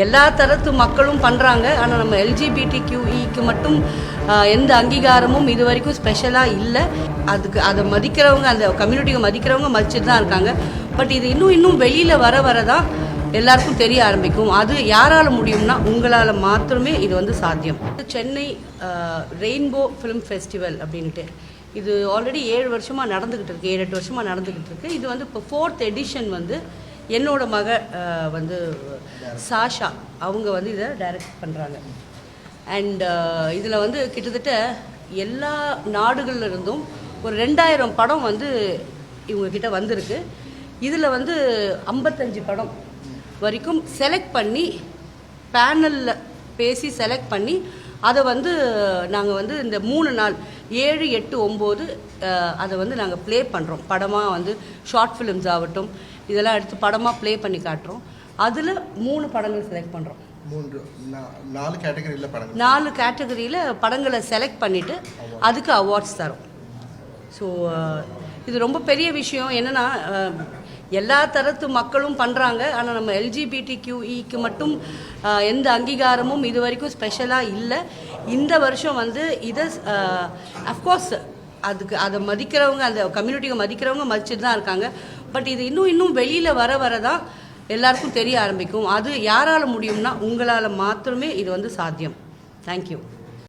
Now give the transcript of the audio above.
எல்லா தரத்து மக்களும் பண்ணுறாங்க. ஆனால் நம்ம LGBTQEக்கு மட்டும் எந்த அங்கீகாரமும் இது வரைக்கும் ஸ்பெஷலாக இல்லை. அதை மதிக்கிறவங்க, அந்த கம்யூனிட்டியை மதிக்கிறவங்க மதிச்சுட்டு தான் இருக்காங்க. பட் இது இன்னும் வெளியில் வர தான் எல்லாருக்கும் தெரிய ஆரம்பிக்கும். அது யாரால் முடியும்னா உங்களால் மாத்திரமே இது சாத்தியம். சென்னை ரெயின்போ ஃபிலிம் ஃபெஸ்டிவல் அப்படின்ட்டு இது ஆல்ரெடி 7 வருஷமாக நடந்துக்கிட்டு இருக்குது, 7-8 வருஷமாக நடந்துக்கிட்டு இருக்குது. இது இப்போ 4th எடிஷன் என்னோட மக சாஷா அவங்க இதை டைரக்ட் பண்ணுறாங்க. அண்ட் இதில் கிட்டத்தட்ட எல்லா நாடுகளில் இருந்தும் ஒரு 2000 படம் இவங்கக்கிட்ட வந்திருக்கு. இதில் 55 படம் வரைக்கும் செலக்ட் பண்ணி பேனலில் பேசி செலக்ட் பண்ணி அதை நாங்கள் இந்த 3 நாள் 7, 8, 9 அதை நாங்கள் ப்ளே பண்ணுறோம். படமாக ஷார்ட் ஃபிலிம்ஸ் ஆகட்டும் இதெல்லாம் எடுத்து படமாக ப்ளே பண்ணி காட்டுறோம். அதில் 3 படங்கள் செலக்ட் பண்ணுறோம். 4 கேட்டகரியில் படங்களை செலக்ட் பண்ணிவிட்டு அதுக்கு அவார்ட்ஸ் தரோம். ஸோ இது ரொம்ப பெரிய விஷயம். என்னென்னா எல்லா தரத்து மக்களும் பண்ணுறாங்க. ஆனால் நம்ம LGBTQEக்கு மட்டும் எந்த அங்கீகாரமும் இது வரைக்கும் ஸ்பெஷலாக இல்லை. இந்த வருஷம் இதை அஃப்கோர்ஸ் அதை மதிக்கிறவங்க, அந்த கம்யூனிட்டியை மதிக்கிறவங்க மதிச்சுட்டு தான் இருக்காங்க. பட் இது இன்னும் வெளியில் வர தான் எல்லாருக்கும் தெரிய ஆரம்பிக்கும். அது யாரால் முடியும்னா உங்களால் மாத்திரமே இது சாத்தியம். தேங்க்யூ.